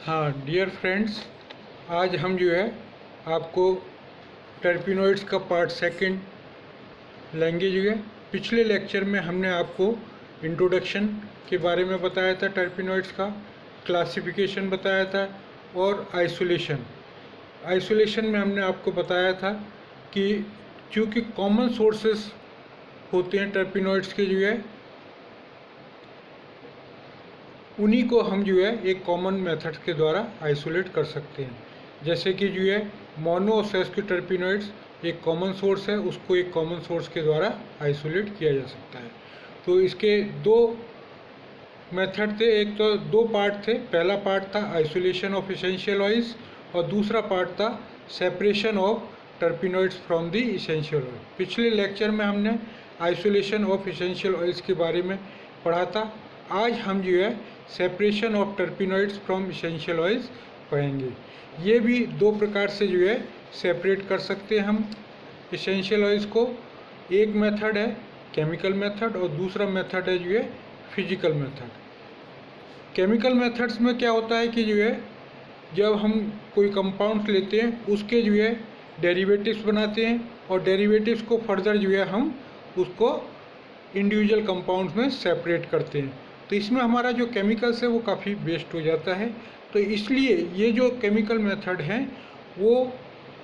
हाँ dear friends, आज हम जो है आपको टर्पिनोइड्स का पार्ट सेकंड लेंगे। जो है पिछले लेक्चर में हमने आपको इंट्रोडक्शन के बारे में बताया था, टर्पिनोइड्स का क्लासिफिकेशन बताया था और आइसोलेशन में हमने आपको बताया था कि चूँकि कॉमन सोर्सेस होते हैं टर्पिनोइड्स के, जो है उन्हीं को हम जो है एक कॉमन मेथड के द्वारा आइसोलेट कर सकते हैं। जैसे कि जो है मोनो और सेस्क्यू टर्पिनोइड्स एक कॉमन सोर्स है, उसको एक कॉमन सोर्स के द्वारा आइसोलेट किया जा सकता है। तो इसके दो मेथड थे, एक तो दो पार्ट थे। पहला पार्ट था आइसोलेशन ऑफ एसेंशियल ऑयल्स और दूसरा पार्ट था separation of terpenoids from the essential oil. पिछले लेक्चर में हमने आइसोलेशन ऑफ एसेंशियल ऑयल्स के बारे में पढ़ा था। आज हम जो है separation of terpenoids from essential oils पढ़ेंगे। ये भी दो प्रकार से जो है सेपरेट कर सकते हैं हम एसेंशियल ऑयल्स को। एक मेथड है केमिकल मेथड और दूसरा मेथड है जो है फिजिकल मेथड। केमिकल मेथड्स में क्या होता है कि जो है जब हम कोई कंपाउंड लेते हैं उसके जो है डेरिवेटिव्स बनाते हैं और डेरिवेटिव्स को फर्दर जो है हम उसको इंडिविजुअल कंपाउंड्स में सेपरेट करते हैं। तो इसमें हमारा जो केमिकल्स है वो काफ़ी वेस्ट हो जाता है। तो इसलिए ये जो केमिकल मेथड हैं वो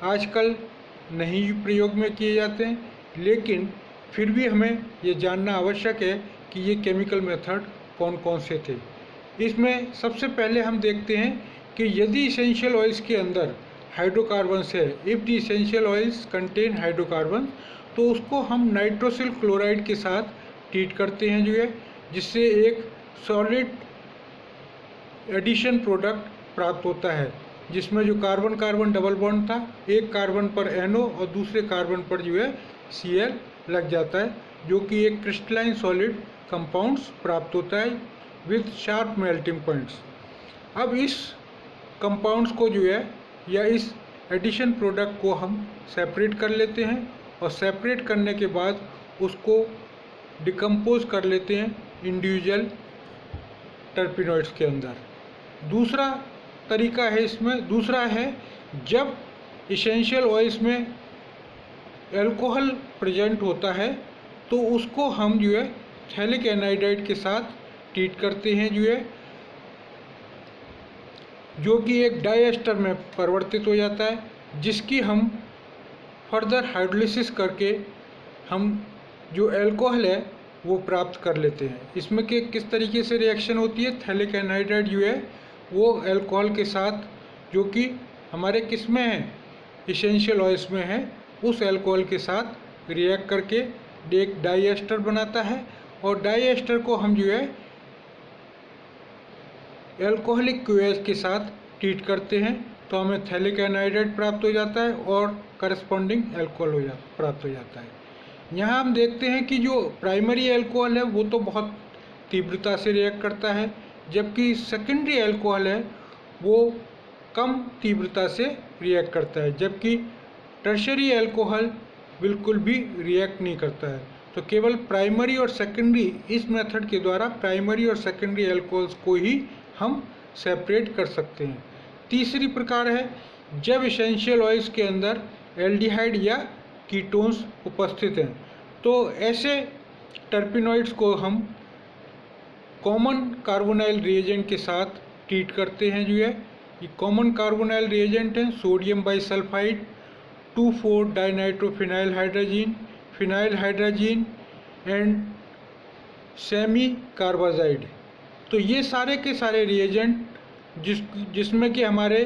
आजकल नहीं प्रयोग में किए जाते हैं, लेकिन फिर भी हमें ये जानना आवश्यक है कि ये केमिकल मेथड कौन कौन से थे। इसमें सबसे पहले हम देखते हैं कि यदि इसेंशियल ऑयल्स के अंदर हाइड्रोकार्बन्स है, if the essential oils contain hydrocarbon, तो उसको हम नाइट्रोसिल क्लोराइड के साथ ट्रीट करते हैं जो है, जिससे एक सॉलिड एडिशन प्रोडक्ट प्राप्त होता है, जिसमें जो कार्बन कार्बन डबल बॉन्ड था, एक कार्बन पर NO और दूसरे कार्बन पर जो है Cl लग जाता है, जो कि एक क्रिस्टलाइन सॉलिड कंपाउंड्स प्राप्त होता है विद शार्प मेल्टिंग पॉइंट्स। अब इस कंपाउंड्स को जो है या इस एडिशन प्रोडक्ट को हम सेपरेट कर लेते हैं और सेपरेट करने के बाद उसको डिकम्पोज कर लेते हैं इंडिविजुअल टर्पिनोइड्स के अंदर। दूसरा तरीका है इसमें, दूसरा है जब इसेंशियल ऑयल्स में अल्कोहल प्रेजेंट होता है तो उसको हम जो है थैलिक एनाइडाइड के साथ ट्रीट करते हैं, जो कि एक डाइएस्टर में परिवर्तित हो जाता है, जिसकी हम फर्दर हाइड्रोलिसिस करके हम जो अल्कोहल है वो प्राप्त कर लेते हैं। इसमें कि किस तरीके से रिएक्शन होती है, थैलिक एनाइडाइड जो है वो अल्कोहल के साथ, जो कि हमारे किस में है, इसेंशियल ऑयल्स में है, उस अल्कोहल के साथ रिएक्ट करके एक डाइएस्टर बनाता है और डाइएस्टर को हम जो है अल्कोहलिक क्यूएस के साथ ट्रीट करते हैं, तो हमें थैलिक एनाइडाइड प्राप्त हो जाता है और करस्पॉन्डिंग अल्कोहल प्राप्त हो जाता है। यहाँ हम देखते हैं कि जो प्राइमरी अल्कोहल है वो तो बहुत तीव्रता से रिएक्ट करता है, जबकि सेकेंडरी अल्कोहल है वो कम तीव्रता से रिएक्ट करता है, जबकि टर्शरी अल्कोहल बिल्कुल भी रिएक्ट नहीं करता है। तो केवल प्राइमरी और सेकेंडरी, इस मेथड के द्वारा प्राइमरी और सेकेंडरी अल्कोहल्स को ही हम सेपरेट कर सकते हैं। तीसरी प्रकार है जब इसेंशियल ऑयल्स के अंदर एल्डिहाइड या कीटोन्स उपस्थित हैं, तो ऐसे टर्पिनोइड्स को हम कॉमन कार्बोनाइल रिएजेंट के साथ ट्रीट करते हैं। जो है ये कॉमन कार्बोनाइल रिएजेंट हैं sodium bisulphide, 2,4 dinitrophenyl hydrazine, phenyl hydrazine and semi carbazide. तो ये सारे के सारे रिएजेंट जिसमें कि हमारे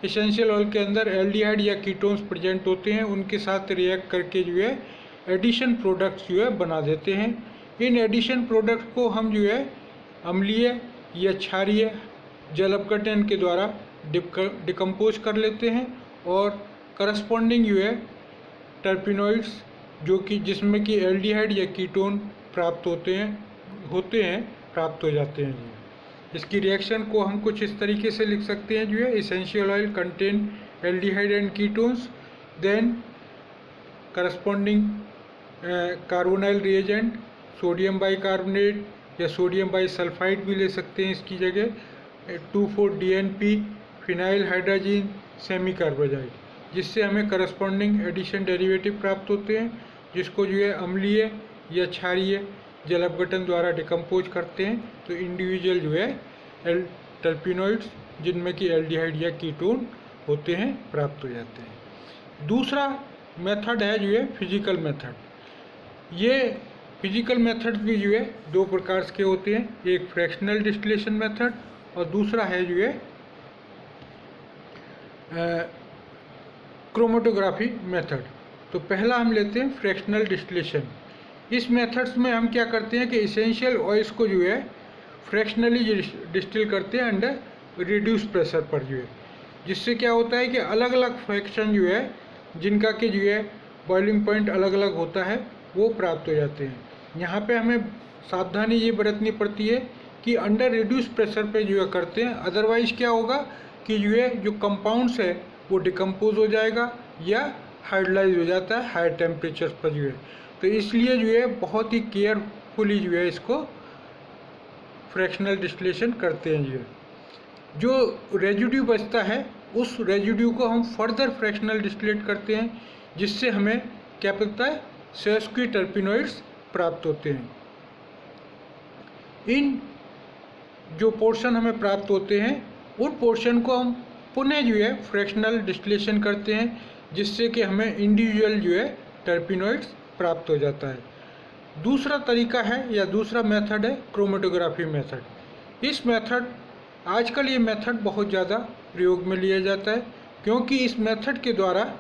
एसेंशियल ऑयल के अंदर एल्डिहाइड या कीटोन्स प्रेजेंट होते हैं, उनके साथ रिएक्ट करके जो है एडिशन प्रोडक्ट्स जो है बना देते हैं। इन एडिशन प्रोडक्ट्स को हम जो है अम्लीय या क्षारीय जल अपघटन के द्वारा डिकम्पोज कर लेते हैं और करस्पॉन्डिंग जो है टर्पिनोइड्स जो कि जिसमें कि एल्डिहाइड या कीटोन प्राप्त होते हैं प्राप्त हो जाते हैं। इसकी रिएक्शन को हम कुछ इस तरीके से लिख सकते हैं, जो है essential oil contain aldehyde and ketones, then corresponding carbonyl reagent sodium bicarbonate या सोडियम बाइसल्फाइड भी ले सकते हैं इसकी जगह, 2,4-DNP phenyl hydrazine semi carbide, जिससे हमें करस्पॉन्डिंग एडिशन डेरिवेटिव प्राप्त होते हैं, जिसको जो है अम्लीय या क्षारीय जल अपघटन द्वारा डिकम्पोज करते हैं तो इंडिविजुअल जो है टर्पिनोइड्स, जिनमें कि एल्डिहाइड या कीटोन होते हैं, प्राप्त हो जाते हैं। दूसरा मेथड है जो है फिजिकल मेथड। ये फिजिकल मेथड भी जो है दो प्रकार के होते हैं, एक फ्रैक्शनल डिस्टिलेशन मेथड और दूसरा है जो है क्रोमेटोग्राफी मेथड। तो पहला हम लेते हैं फ्रैक्शनल डिस्टिलेशन। इस मेथड्स में हम क्या करते हैं कि इसेंशियल ऑयल्स को जो है फ्रैक्शनली डिस्टिल करते हैं अंडर रिड्यूस प्रेशर पर जो है, जिससे क्या होता है कि अलग अलग फ्रैक्शन जो है जिनका कि जो है बॉइलिंग पॉइंट अलग अलग होता है वो प्राप्त हो जाते हैं। यहाँ पे हमें सावधानी ये बरतनी पड़ती है कि अंडर रिड्यूस प्रेशर पे जो है करते हैं, अदरवाइज क्या होगा कि जो है जो कंपाउंड्स है वो डिकम्पोज हो जाएगा या हाइड्रोलाइज हो जाता है हाई टेम्परेचर पर जो है। तो इसलिए जो है बहुत ही केयरफुली जो है इसको फ्रैक्शनल डिस्टिलेशन करते हैं। जो रेजिड्यू बचता है उस रेजिड्यू को हम फर्दर फ्रैक्शनल डिस्टिलेट करते हैं, जिससे हमें क्या पता है सेस्क्वी टर्पिनोइड्स प्राप्त होते हैं। इन जो पोर्शन हमें प्राप्त होते हैं उन पोर्शन को हम पुनः जो है फ्रैक्शनल डिस्टिलेशन करते हैं, जिससे कि हमें इंडिविजुअल जो है टर्पिनोइड्स प्राप्त हो जाता है। दूसरा तरीका है या दूसरा मेथड है क्रोमेटोग्राफी मेथड। इस मेथड आजकल ये मेथड बहुत ज़्यादा प्रयोग में लिया जाता है, क्योंकि इस मेथड के द्वारा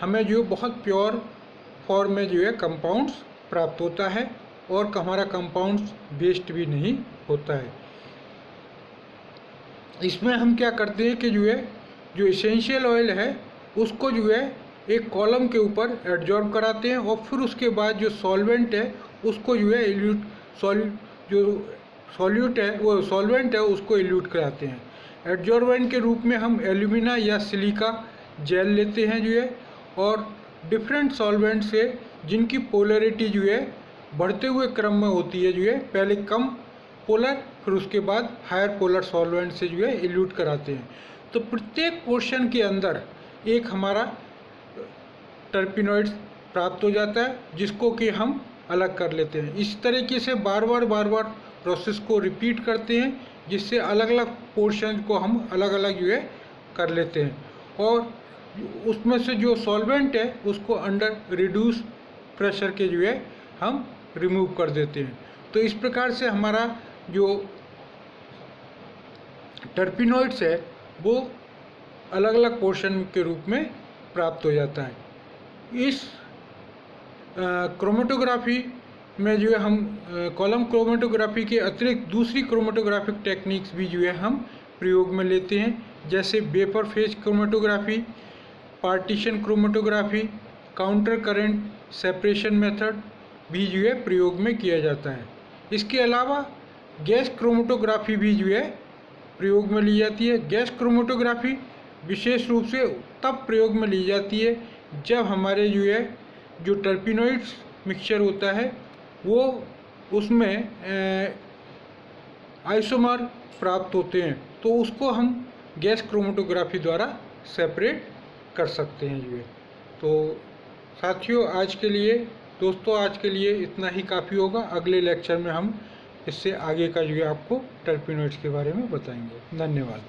हमें जो बहुत प्योर फॉर्म में जो है कंपाउंड्स प्राप्त होता है और हमारा कंपाउंड्स वेस्ट भी नहीं होता है। इसमें हम क्या करते हैं कि जो है जो इसेंशियल ऑयल है उसको जो है एक कॉलम के ऊपर एडजॉर्ब कराते हैं और फिर उसके बाद जो सॉल्वेंट है उसको जो है सॉल्यूट है वो सॉल्वेंट है उसको इल्यूट कराते हैं। एडजॉर्बेंट के रूप में हम एल्यूमिना या सिलिका जेल लेते हैं जो है, और डिफरेंट सॉल्वेंट से जिनकी पोलरिटी जो है बढ़ते हुए क्रम में होती है, जो है पहले कम पोलर फिर उसके बाद हायर पोलर सॉल्वेंट से जो है इल्यूट कराते हैं। तो प्रत्येक पोर्शन के अंदर एक हमारा टर्पिनोइड्स प्राप्त हो जाता है, जिसको कि हम अलग कर लेते हैं। इस तरीके से बार बार प्रोसेस को रिपीट करते हैं, जिससे अलग अलग पोर्शन को हम अलग अलग जो है कर लेते हैं, और उसमें से जो सॉल्वेंट है उसको अंडर रिड्यूस प्रेशर के जो है हम रिमूव कर देते हैं। तो इस प्रकार से हमारा जो टर्पिनोइड्स है वो अलग अलग पोर्शन के रूप में प्राप्त हो जाता है। इस क्रोमेटोग्राफी में जो है हम कॉलम क्रोमेटोग्राफी के अतिरिक्त दूसरी क्रोमेटोग्राफिक टेक्निक्स भी जो है हम प्रयोग में लेते हैं, जैसे vapour phase chromatography, partition chromatography, counter current separation method भी जो है प्रयोग में किया जाता है। इसके अलावा गैस क्रोमेटोग्राफी भी जो है प्रयोग में ली जाती है। गैस क्रोमेटोग्राफी विशेष रूप से तब प्रयोग में ली जाती है जब हमारे जो है जो टर्पिनोइड्स मिक्सचर होता है वो उसमें आइसोमर प्राप्त होते हैं, तो उसको हम गैस क्रोमेटोग्राफी द्वारा सेपरेट कर सकते हैं जो है। तो साथियों आज के लिए इतना ही काफ़ी होगा। अगले लेक्चर में हम इससे आगे का जो है आपको टर्पिनोइड्स के बारे में बताएंगे। धन्यवाद।